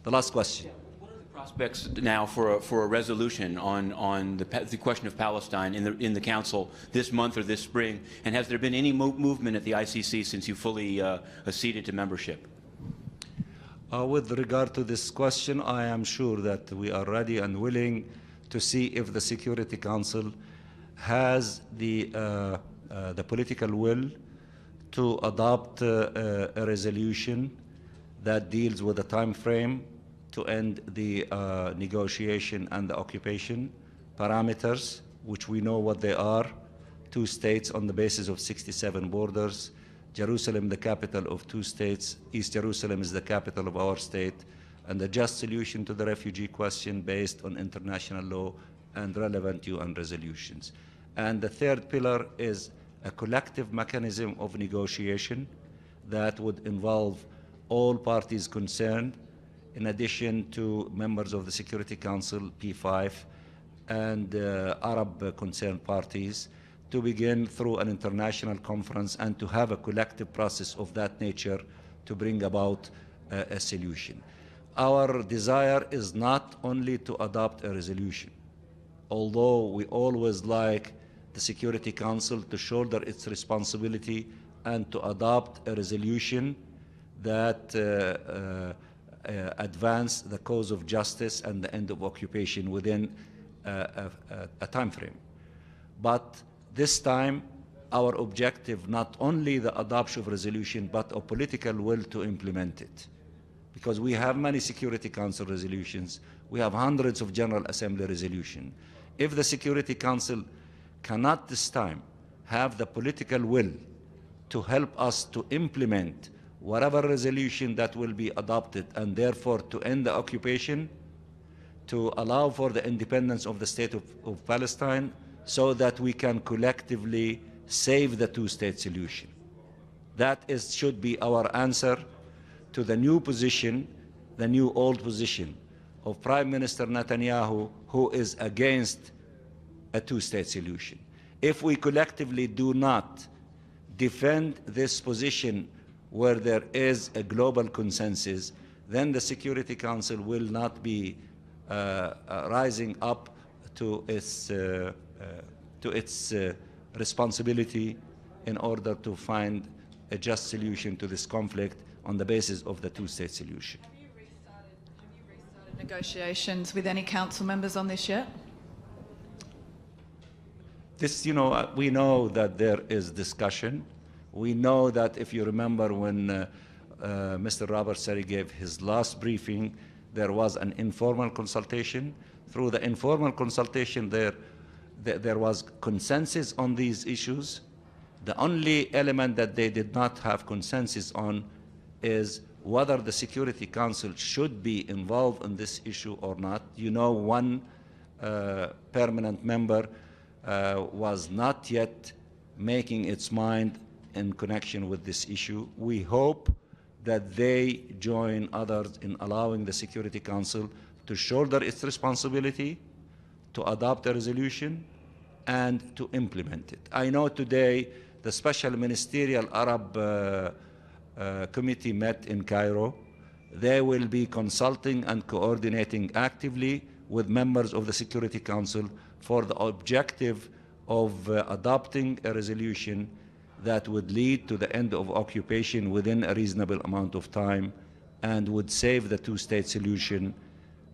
The last question. What are the prospects now for a resolution on the question of Palestine in the Council this month or this spring? And has there been any movement at the ICC since you fully acceded to membership? With regard to this question, I am sure that we are ready and willing to see if the Security Council has the political will to adopt a resolution that deals with a time frame to end the negotiation and the occupation parameters, which we know what they are: 2 states on the basis of 67 borders, Jerusalem the capital of 2 states, East Jerusalem is the capital of our state, and a just solution to the refugee question based on international law and relevant UN resolutions. And the 3rd pillar is a collective mechanism of negotiation that would involve all parties concerned, in addition to members of the Security Council, P5, and Arab concerned parties, to begin through an international conference and to have a collective process of that nature to bring about a solution. Our desire is not only to adopt a resolution, although we always like the Security Council to shoulder its responsibility and to adopt a resolution that advance the cause of justice and the end of occupation within a time frame. But this time, our objective, not only the adoption of resolution, but a political will to implement it. Because we have many Security Council resolutions, we have hundreds of General Assembly resolutions. If the Security Council cannot this time have the political will to help us to implement whatever resolution that will be adopted, and therefore to end the occupation, to allow for the independence of the state of Palestine, so that we can collectively save the 2-state solution. That should be our answer to the new position, the new old position of Prime Minister Netanyahu, who is against a 2-state solution. If we collectively do not defend this position where there is a global consensus, then the Security Council will not be rising up to its responsibility in order to find a just solution to this conflict on the basis of the 2-state solution. Have you restarted negotiations with any council members on this yet? This, we know that there is discussion. We know that, if you remember, when Mr. Robert Seri gave his last briefing, there was an informal consultation. Through the informal consultation, there was consensus on these issues. The only element that they did not have consensus on is whether the Security Council should be involved in this issue or not. One permanent member was not yet making its mind in connection with this issue. We hope that they join others in allowing the Security Council to shoulder its responsibility, to adopt a resolution, and to implement it. I know today the Special Ministerial Arab Committee met in Cairo. They will be consulting and coordinating actively with members of the Security Council for the objective of adopting a resolution that would lead to the end of occupation within a reasonable amount of time and would save the 2-state solution,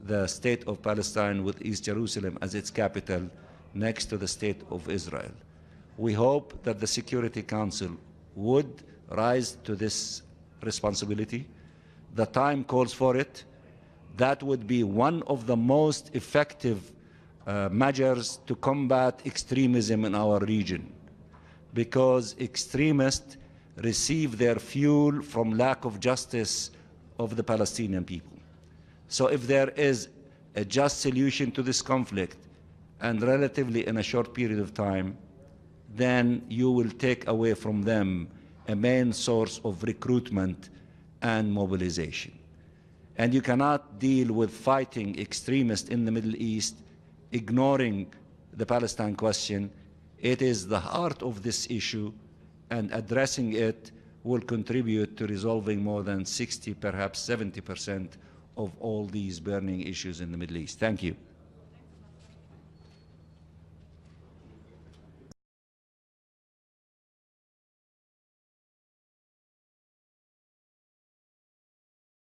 the state of Palestine with East Jerusalem as its capital next to the state of Israel. We hope that the Security Council would rise to this responsibility. The time calls for it. That would be one of the most effective measures to combat extremism in our region, because extremists receive their fuel from lack of justice of the Palestinian people. So if there is a just solution to this conflict, and relatively in a short period of time, then you will take away from them a main source of recruitment and mobilization. And you cannot deal with fighting extremists in the Middle East, ignoring the Palestine question. It is the heart of this issue, and addressing it will contribute to resolving more than 60, perhaps 70% of all these burning issues in the Middle East. Thank you.